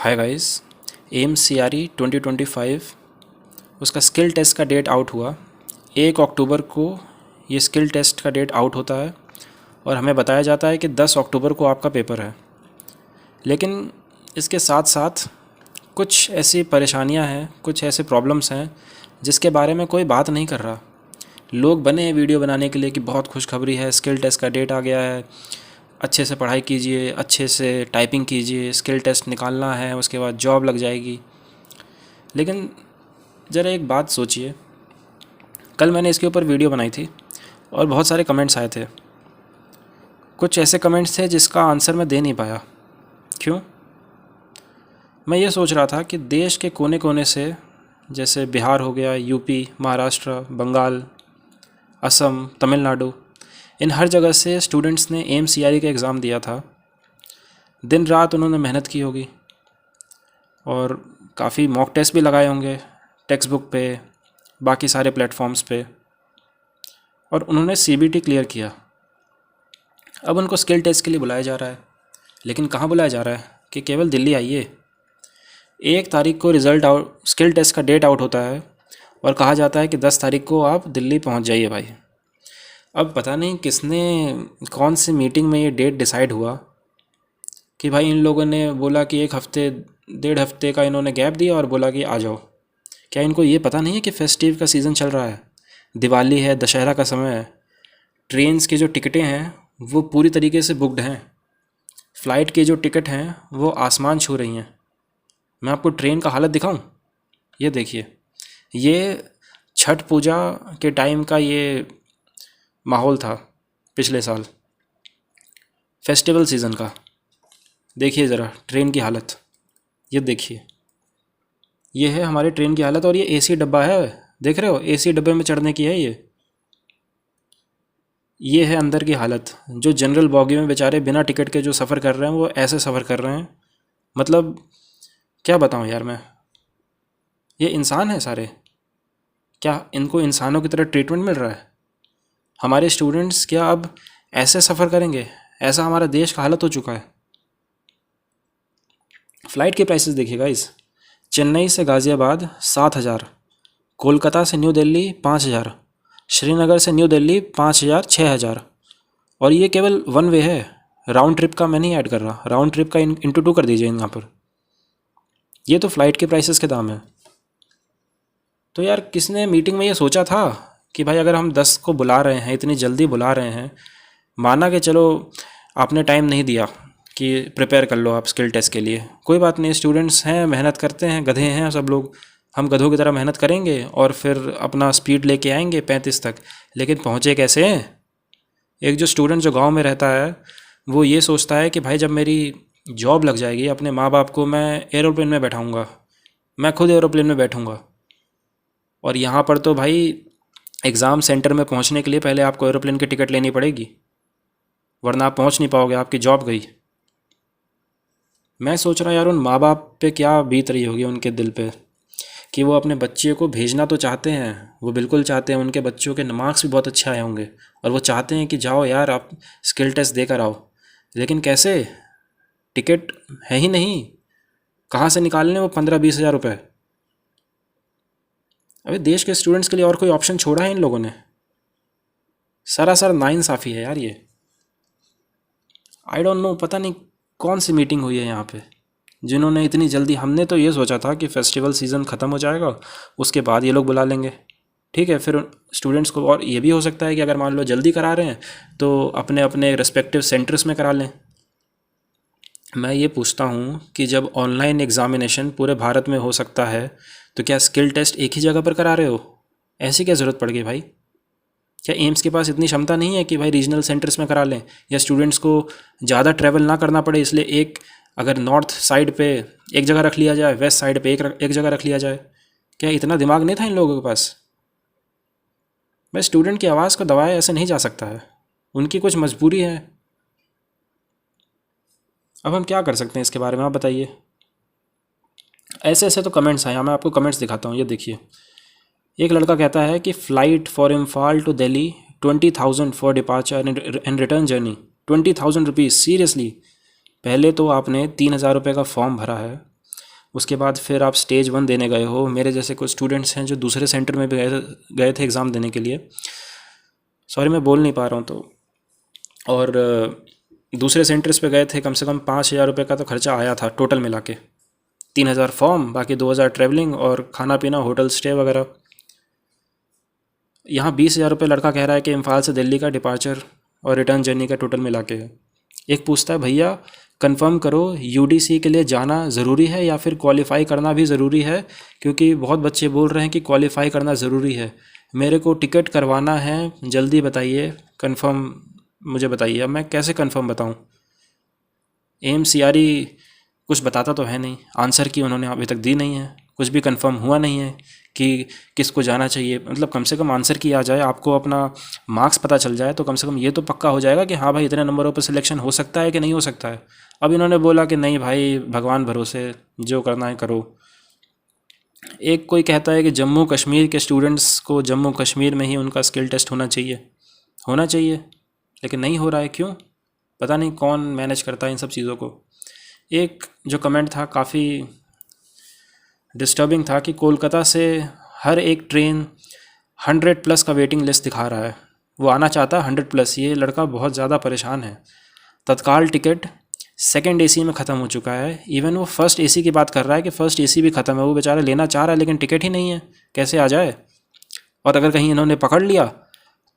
हाय guys. M C R E 2025 उसका skill test का date out हुआ। 1 अक्टूबर को ये स्किल टेस्ट का डेट आउट होता है और हमें बताया जाता है कि 10 अक्टूबर को आपका पेपर है। लेकिन इसके साथ साथ कुछ ऐसी परेशानियां हैं, कुछ ऐसे प्रॉब्लम्स हैं जिसके बारे में कोई बात नहीं कर रहा। लोग बने हैं वीडियो बनाने के लिए कि बहुत खुशखबरी है, स्किल टेस्ट का डेट आ गया है, अच्छे से पढ़ाई कीजिए, अच्छे से टाइपिंग कीजिए, स्किल टेस्ट निकालना है, उसके बाद जॉब लग जाएगी। लेकिन ज़रा एक बात सोचिए, कल मैंने इसके ऊपर वीडियो बनाई थी और बहुत सारे कमेंट्स आए थे। कुछ ऐसे कमेंट्स थे जिसका आंसर मैं दे नहीं पाया। क्यों? मैं ये सोच रहा था कि देश के कोने कोने से, जैसे बिहार हो गया, यूपी, महाराष्ट्र, बंगाल, असम, तमिलनाडु, इन हर जगह से स्टूडेंट्स ने एम सी आर ई का एग्ज़ाम दिया था। दिन रात उन्होंने मेहनत की होगी और काफ़ी मॉक टेस्ट भी लगाए होंगे टेक्स्ट बुक पे, बाकी सारे प्लेटफॉर्म्स पे, और उन्होंने सी बी टी क्लियर किया। अब उनको स्किल टेस्ट के लिए बुलाया जा रहा है, लेकिन कहाँ बुलाया जा रहा है कि केवल दिल्ली आइए। 1 तारीख को रिज़ल्ट आउट, स्किल टेस्ट का डेट आउट होता है और कहा जाता है कि 10 तारीख को आप दिल्ली पहुँच जाइए भाई। अब पता नहीं किसने, कौन सी मीटिंग में ये डेट डिसाइड हुआ कि भाई इन लोगों ने बोला कि 1 हफ्ते 1.5 हफ्ते का इन्होंने गैप दिया और बोला कि आ जाओ। क्या इनको ये पता नहीं है कि फेस्टिव का सीज़न चल रहा है, दिवाली है, दशहरा का समय है। ट्रेन्स की जो टिकटें हैं वो पूरी तरीके से बुकड हैं। फ़्लाइट की जो टिकट हैं वो आसमान छू रही हैं। मैं आपको ट्रेन का हालत दिखाऊं? ये देखिए, ये छठ पूजा के टाइम का ये माहौल था पिछले साल, फेस्टिवल सीज़न का। देखिए ज़रा ट्रेन की हालत, ये देखिए, ये है हमारे ट्रेन की हालत। और ये एसी डब्बा है, देख रहे हो, एसी डब्बे में चढ़ने की है ये है अंदर की हालत। जो जनरल बॉगी में बेचारे बिना टिकट के जो सफ़र कर रहे हैं वो ऐसे सफ़र कर रहे हैं। मतलब क्या बताऊं यार मैं। ये इंसान है सारे, क्या इनको इंसानों की तरह ट्रीटमेंट मिल रहा है? हमारे स्टूडेंट्स क्या अब ऐसे सफ़र करेंगे? ऐसा हमारा देश का हालत हो चुका है। फ़्लाइट के प्राइसेस देखिए गाइस। चेन्नई से गाज़ियाबाद 7,000, कोलकाता से न्यू दिल्ली 5,000, श्रीनगर से न्यू दिल्ली 5,000, 6,000। और ये केवल वन वे है, राउंड ट्रिप का मैं नहीं ऐड कर रहा। राउंड ट्रिप का इंटू 2 कर दीजिए यहाँ पर। ये तो फ़्लाइट के प्राइसेस के दाम है। तो यार किसने मीटिंग में ये सोचा था कि भाई अगर हम 10 को बुला रहे हैं, इतनी जल्दी बुला रहे हैं, माना कि चलो आपने टाइम नहीं दिया कि प्रिपेयर कर लो आप स्किल टेस्ट के लिए, कोई बात नहीं, स्टूडेंट्स हैं, मेहनत करते हैं, गधे हैं सब लोग, हम गधों की तरह मेहनत करेंगे और फिर अपना स्पीड लेके आएंगे 35 तक। लेकिन पहुँचे कैसे हैं? एक जो स्टूडेंट जो गांव में रहता है वो ये सोचता है कि भाई जब मेरी जॉब लग जाएगी, अपने माँ बाप को मैं एरोप्लेन में बैठाऊँगा, मैं खुद एरोप्लेन में बैठूँगा। और यहाँ पर तो भाई एग्ज़ाम सेंटर में पहुँचने के लिए पहले आपको एरोप्लेन की टिकट लेनी पड़ेगी, वरना आप पहुँच नहीं पाओगे, आपकी जॉब गई। मैं सोच रहा हूँ यार उन माँ बाप पे क्या बीत रही होगी, उनके दिल पे, कि वो अपने बच्चे को भेजना तो चाहते हैं, वो बिल्कुल चाहते हैं, उनके बच्चों के मार्क्स भी बहुत अच्छे आए होंगे और वो चाहते हैं कि जाओ यार आप स्किल टेस्ट देकर आओ। लेकिन कैसे? टिकट है ही नहीं, कहाँ से निकालने वो 15-20 हज़ार रुपये? अबे देश के स्टूडेंट्स के लिए और कोई ऑप्शन छोड़ा है इन लोगों ने? सरासर नाइंसाफ़ी है यार ये। आई डोंट नो, पता नहीं कौन सी मीटिंग हुई है यहाँ पे जिन्होंने इतनी जल्दी, हमने तो ये सोचा था कि फेस्टिवल सीज़न ख़त्म हो जाएगा उसके बाद ये लोग बुला लेंगे, ठीक है, फिर स्टूडेंट्स को। और ये भी हो सकता है कि अगर मान लो जल्दी करा रहे हैं तो अपने अपने रिस्पेक्टिव सेंटर्स में करा लें। मैं ये पूछता हूँ कि जब ऑनलाइन एग्ज़ामिनेशन पूरे भारत में हो सकता है तो क्या स्किल टेस्ट एक ही जगह पर करा रहे हो? ऐसी क्या ज़रूरत पड़ गई भाई? क्या एम्स के पास इतनी क्षमता नहीं है कि भाई रीजनल सेंटर्स में करा लें, या स्टूडेंट्स को ज़्यादा ट्रैवल ना करना पड़े इसलिए एक, अगर नॉर्थ साइड पे एक जगह रख लिया जाए, वेस्ट साइड पे एक जगह रख लिया जाए? क्या इतना दिमाग नहीं था इन लोगों के पास? भाई स्टूडेंट की आवाज़ को दबाए ऐसे नहीं जा सकता है, उनकी कुछ मजबूरी है। अब हम क्या कर सकते हैं इसके बारे में, आप बताइए। ऐसे ऐसे तो कमेंट्स आए, मैं आपको कमेंट्स दिखाता हूँ, ये देखिए। एक लड़का कहता है कि flight for Imphal to Delhi 20,000 for departure and return journey, 20,000 rupees, seriously? पहले तो आपने 3,000 रुपये का फॉर्म भरा है उसके बाद फिर आप स्टेज 1 देने गए हो। मेरे जैसे कुछ स्टूडेंट्स हैं जो दूसरे सेंटर में भी गए थे एग्ज़ाम देने के लिए, सॉरी मैं बोल नहीं पा रहा हूँ तो, और दूसरे सेंटर्स पे गए थे। कम से कम 5,000 रुपये का तो खर्चा आया था टोटल मिला के। 3,000 फॉर्म, बाकी 2,000 ट्रैवलिंग और खाना पीना, होटल स्टे वगैरह। यहाँ 20,000 रुपये लड़का कह रहा है कि इम्फाल से दिल्ली का डिपार्चर और रिटर्न जर्नी का टोटल मिला के है। एक पूछता है भैया कंफर्म करो यूडीसी के लिए जाना ज़रूरी है या फिर क्वालिफ़ाई करना भी ज़रूरी है, क्योंकि बहुत बच्चे बोल रहे हैं कि क्वालिफ़ाई करना ज़रूरी है। मेरे को टिकट करवाना है, जल्दी बताइए, कंफर्म मुझे बताइए। अब मैं कैसे कंफर्म बताऊं? AMCRE कुछ बताता तो है नहीं, आंसर की उन्होंने अभी तक दी नहीं है, कुछ भी कंफर्म हुआ नहीं है कि किसको जाना चाहिए। मतलब कम से कम आंसर की आ जाए, आपको अपना मार्क्स पता चल जाए तो कम से कम ये तो पक्का हो जाएगा कि हाँ भाई इतने नंबरों पर सिलेक्शन हो सकता है कि नहीं हो सकता है। अब इन्होंने बोला कि नहीं भाई भगवान भरोसे, जो करना है करो। एक कोई कहता है कि जम्मू कश्मीर के स्टूडेंट्स को जम्मू कश्मीर में ही उनका स्किल टेस्ट होना चाहिए, लेकिन नहीं हो रहा है। क्यों? पता नहीं कौन मैनेज करता है इन सब चीज़ों को। एक जो कमेंट था काफ़ी डिस्टर्बिंग था कि कोलकाता से हर एक ट्रेन 100+ का वेटिंग लिस्ट दिखा रहा है। वो आना चाहता है 100+। ये लड़का बहुत ज़्यादा परेशान है। तत्काल टिकट सेकंड AC में ख़त्म हो चुका है। इवन वो फर्स्ट AC की बात कर रहा है कि फ़र्स्ट AC भी ख़त्म है। वो बेचारा लेना चाह रहा है लेकिन टिकट ही नहीं है, कैसे आ जाए? और अगर कहीं इन्होंने पकड़ लिया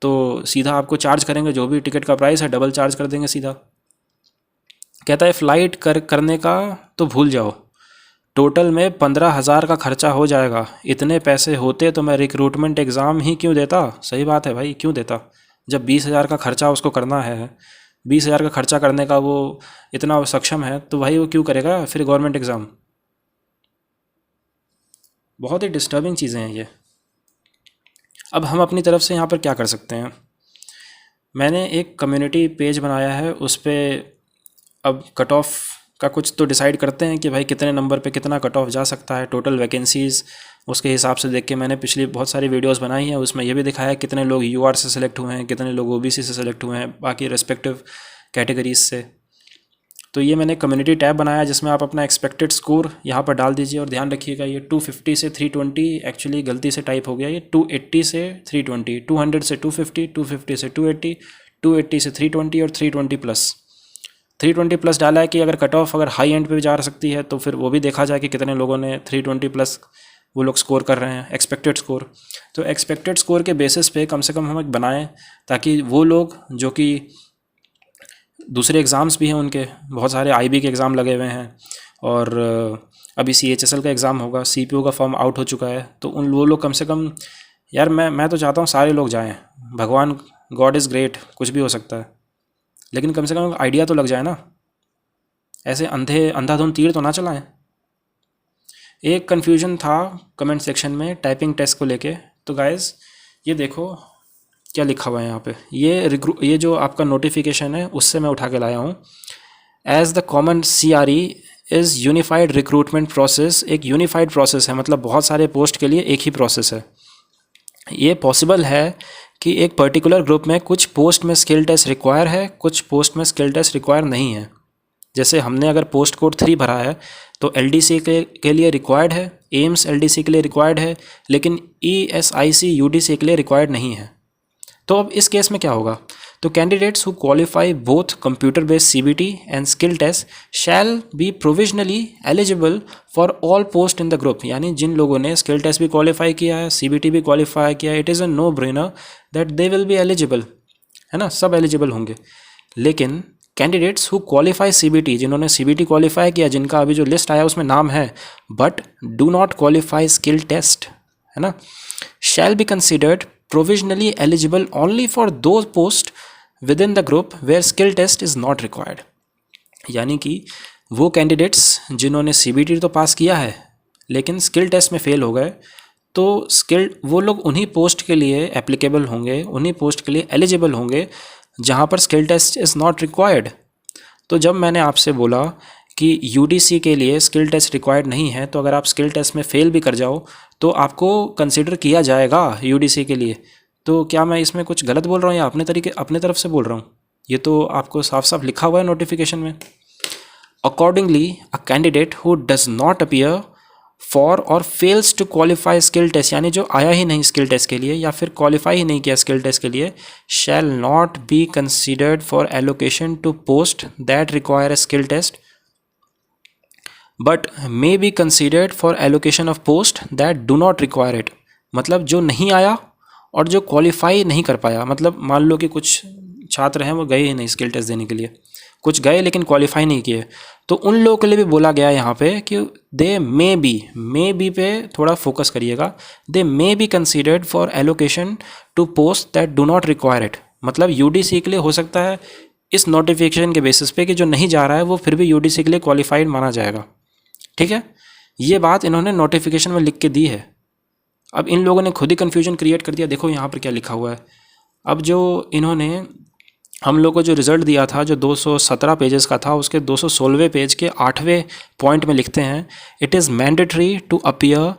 तो सीधा आपको चार्ज करेंगे, जो भी टिकट का प्राइस है डबल चार्ज कर देंगे सीधा। कहता है फ़्लाइट करने का तो भूल जाओ, टोटल में 15,000 का खर्चा हो जाएगा। इतने पैसे होते तो मैं रिक्रूटमेंट एग्ज़ाम ही क्यों देता? सही बात है भाई, क्यों देता? जब 20,000 का खर्चा उसको करना है, 20,000 का खर्चा करने का वो इतना सक्षम है, तो भाई वो क्यों करेगा फिर गवर्नमेंट एग्ज़ाम? बहुत ही डिस्टर्बिंग चीज़ें हैं ये। अब हम अपनी तरफ से यहाँ पर क्या कर सकते हैं? मैंने एक कम्युनिटी पेज बनाया है, उस पर अब कट ऑफ का कुछ तो डिसाइड करते हैं कि भाई कितने नंबर पे कितना कट ऑफ जा सकता है, टोटल वैकेंसीज़ उसके हिसाब से देख के मैंने पिछली बहुत सारी वीडियोस बनाई हैं। उसमें ये भी दिखाया है कितने लोग UR से सिलेक्ट हुए हैं, कितने लोग OBC से सिलेक्ट हुए हैं, बाकी रेस्पेक्टिव कैटेगरीज से। तो ये मैंने कम्युनिटी टैब बनाया जिसमें आप अपना एक्सपेक्टेड स्कोर यहाँ पर डाल दीजिए। और ध्यान रखिएगा ये 250 से 320 एक्चुअली गलती से टाइप हो गया, ये 280 से 320, 200 से 250, 250 से 280, 280 से 320 और 320+। 320+ डाला है कि अगर कट ऑफ अगर हाई एंड पे भी जा सकती है तो फिर वो भी देखा जाए कि कितने लोगों ने 320+ वो लोग स्कोर कर रहे हैं, एक्सपेक्टेड स्कोर। तो एक्सपेक्टेड स्कोर के बेसिस पे कम से कम हम एक बनाएं, ताकि वो लोग जो कि दूसरे एग्ज़ाम्स भी हैं उनके, बहुत सारे IB के एग्ज़ाम लगे हुए हैं और अभी CHSL का एग्ज़ाम होगा, CPO का फॉर्म आउट हो चुका है, तो वो लोग कम से कम, यार मैं तो चाहता हूँ सारे लोग जाएँ। भगवान, गॉड इज़ ग्रेट, कुछ भी हो सकता है, लेकिन कम से कम आइडिया तो लग जाए ना। ऐसे अंधाधुंध तीर तो ना चलाएं। एक कन्फ्यूजन था कमेंट सेक्शन में टाइपिंग टेस्ट को लेके, तो गाइस ये देखो क्या लिखा हुआ है यहाँ पे। ये जो आपका नोटिफिकेशन है उससे मैं उठा के लाया हूँ। As the common CRE is unified recruitment process. एक यूनिफाइड प्रोसेस है, मतलब बहुत सारे पोस्ट के लिए एक ही प्रोसेस है। ये पॉसिबल है कि एक पर्टिकुलर ग्रुप में कुछ पोस्ट में स्किल टेस्ट रिक्वायर है, कुछ पोस्ट में स्किल टेस्ट रिक्वायर नहीं है। जैसे हमने अगर पोस्ट कोड 3 भरा है तो LDC के लिए रिक्वायर्ड है, एम्स LDC के लिए रिक्वायर्ड है, लेकिन ESIC UDC के लिए रिक्वायर्ड नहीं है। तो अब इस केस में क्या होगा? तो candidates who qualify both computer based CBT and skill test shall be provisionally eligible for all post in the group. यानी जिन लोगों ने स्किल टेस्ट भी क्वालिफाई किया है, CBT भी क्वालिफाई किया है, it is a no brainer that they will be eligible, है ना, सब एलिजिबल होंगे। लेकिन कैंडिडेट्स हु क्वालिफाई CBT, जिन्होंने CBT क्वालिफाई किया, जिनका अभी जो लिस्ट आया उसमें नाम है, but do not qualify skill test, है ना, shall be considered provisionally eligible only for those posts within the group where skill test is not required। यानी कि वो कैंडिडेट्स जिन्होंने CBT तो पास किया है लेकिन स्किल टेस्ट में फेल हो गए, तो वो लोग उन्हीं पोस्ट के लिए एप्लीकेबल होंगे, उन्हीं पोस्ट के लिए एलिजिबल होंगे जहाँ पर skill test is not required. तो जब मैंने आपसे बोला कि UDC के लिए स्किल टेस्ट रिक्वायर्ड नहीं है, तो अगर आप स्किल टेस्ट में फ़ेल भी कर जाओ तो आपको कंसिडर किया जाएगा UDC के लिए। तो क्या मैं इसमें कुछ गलत बोल रहा हूँ या अपने तरफ से बोल रहा हूँ? ये तो आपको साफ साफ लिखा हुआ है नोटिफिकेशन में। Accordingly a candidate who does not appear for or fails to qualify skill test, यानी जो आया ही नहीं स्किल टेस्ट के लिए या फिर क्वालिफाई ही नहीं किया स्किल टेस्ट के लिए, shall not be considered for allocation to post that require a skill test but may be considered for allocation of post that do not require it. मतलब जो नहीं आया और जो क्वालिफाई नहीं कर पाया, मतलब मान लो कि कुछ छात्र हैं वो गए ही नहीं स्किल टेस्ट देने के लिए, कुछ गए लेकिन क्वालिफाई नहीं किए, तो उन लोगों के लिए भी बोला गया यहाँ पे कि दे मे बी पे थोड़ा फोकस करिएगा, they may be considered for allocation to post that do not require it. मतलब यूडीसी के लिए हो सकता है इस नोटिफिकेशन के बेसिस पे कि जो नहीं जा रहा है वो फिर भी यूडीसी के लिए क्वालिफाइड माना जाएगा। ठीक है, ये बात इन्होंने नोटिफिकेशन में लिख के दी है। अब इन लोगों ने खुद ही कन्फ्यूजन क्रिएट कर दिया। देखो यहाँ पर क्या लिखा हुआ है। अब जो इन्होंने हम लोग को जो रिज़ल्ट दिया था जो 217 पेजेस का था, उसके 216वें पेज के 8वें पॉइंट में लिखते हैं, it is mandatory to appear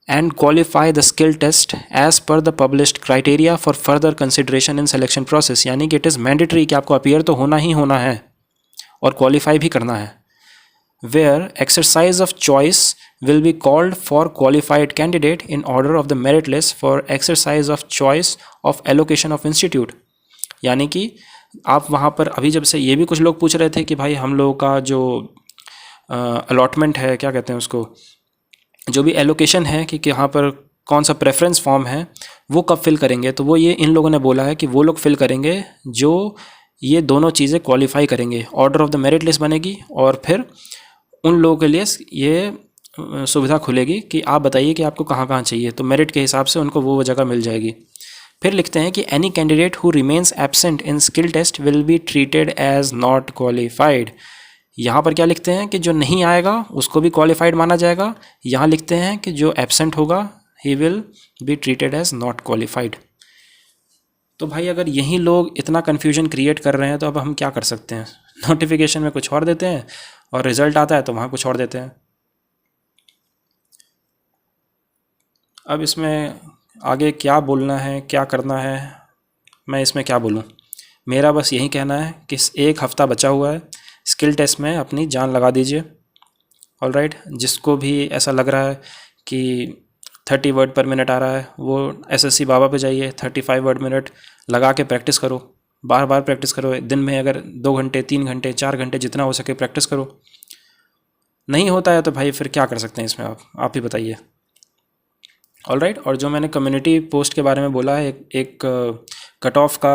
and qualify the skill test as per the published criteria for further consideration in selection process. यानी कि इट इज़ मैंडेटरी कि आपको अपीयर तो होना ही होना है और क्वालिफाई भी करना है। where exercise of choice will be called for qualified candidate in order of the merit list for exercise of choice of allocation of institute। यानी कि आप वहाँ पर अभी जब से ये भी कुछ लोग पूछ रहे थे कि भाई हम लोगों का जो अलॉटमेंट है, क्या कहते हैं उसको, जो भी एलोकेशन है कि यहाँ पर कौन सा प्रेफरेंस फॉर्म है वो कब फिल करेंगे, तो वो ये इन लोगों ने बोला है कि वो लोग फिल करेंगे जो ये दोनों चीज़ें क्वालिफाई करेंगे। Order of the merit list बनेगी और फिर उन लोगों के लिए ये सुविधा खुलेगी कि आप बताइए कि आपको कहाँ कहाँ चाहिए, तो मेरिट के हिसाब से उनको वो जगह मिल जाएगी। फिर लिखते हैं कि any candidate who remains absent in skill test will be treated as not qualified. यहाँ पर क्या लिखते हैं कि जो नहीं आएगा उसको भी क्वालिफाइड माना जाएगा। यहाँ लिखते हैं कि जो एब्सेंट होगा he will be treated as not qualified. तो भाई अगर यही लोग इतना कन्फ्यूजन क्रिएट कर रहे हैं तो अब हम क्या कर सकते हैं। नोटिफिकेशन में कुछ और देते हैं और रिज़ल्ट आता है तो वहाँ कुछ और देते हैं। अब इसमें आगे क्या बोलना है, क्या करना है, मैं इसमें क्या बोलूँ। मेरा बस यही कहना है कि एक हफ़्ता बचा हुआ है, स्किल टेस्ट में अपनी जान लगा दीजिए। ऑलराइट, जिसको भी ऐसा लग रहा है कि 30 वर्ड पर मिनट आ रहा है वो एसएससी बाबा पे जाइए, 35 वर्ड मिनट लगा के प्रैक्टिस करो, बार बार प्रैक्टिस करो। दिन में अगर 2 घंटे 3 घंटे 4 घंटे जितना हो सके प्रैक्टिस करो। नहीं होता है तो भाई फिर क्या कर सकते हैं इसमें, आप ही बताइए। ऑलराइट, और जो मैंने कम्युनिटी पोस्ट के बारे में बोला है, एक कट ऑफ का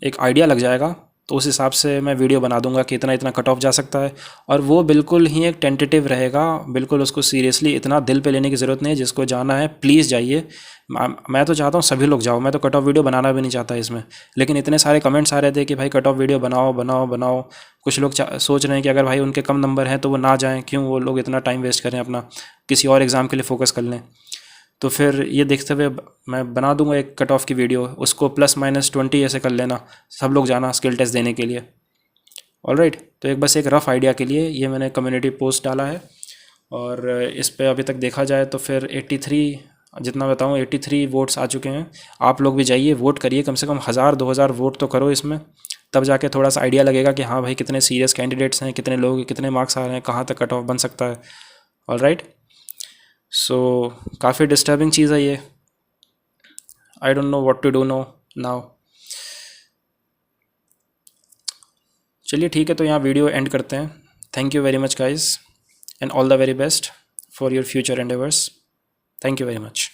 एक आइडिया लग जाएगा, तो उस हिसाब से मैं वीडियो बना दूंगा कि इतना इतना कट ऑफ जा सकता है। और वो बिल्कुल ही एक टेंटेटिव रहेगा, बिल्कुल उसको सीरियसली इतना दिल पे लेने की ज़रूरत नहीं है। जिसको जाना है प्लीज़ जाइए। मैं तो चाहता हूँ सभी लोग जाओ, मैं तो कट ऑफ वीडियो बनाना भी नहीं चाहता इसमें, लेकिन इतने सारे कमेंट्स आ रहे थे कि भाई कट ऑफ वीडियो बनाओ बनाओ बनाओ। कुछ लोग सोच रहे हैं कि अगर भाई उनके कम नंबर हैं तो वो ना जाएँ, क्यों वो लोग इतना टाइम वेस्ट करें, अपना किसी और एग्ज़ाम के लिए फ़ोकस कर लें। तो फिर ये देखते हुए मैं बना दूंगा एक कट ऑफ की वीडियो, उसको ±20 ऐसे कर लेना, सब लोग जाना स्किल टेस्ट देने के लिए। ऑलराइट, तो एक बस एक रफ़ आइडिया के लिए ये मैंने कम्युनिटी पोस्ट डाला है। और इस पे अभी तक देखा जाए तो फिर 83, जितना बताऊँ 83 वोट्स आ चुके हैं। आप लोग भी जाइए वोट करिए, कम से कम 1000-2000 वोट तो करो इसमें, तब जाके थोड़ा सा आइडिया लगेगा कि हाँ भाई कितने सीरियस कैंडिडेट्स हैं, कितने लोग, कितने मार्क्स आ रहे हैं, कहाँ तक कट ऑफ बन सकता है। ऑलराइट, सो काफ़ी डिस्टर्बिंग चीज़ है ये। I don't know what to do now. चलिए ठीक है, तो यहाँ वीडियो एंड करते हैं। Thank you very much guys and all the very best for your future endeavours. Thank you very much.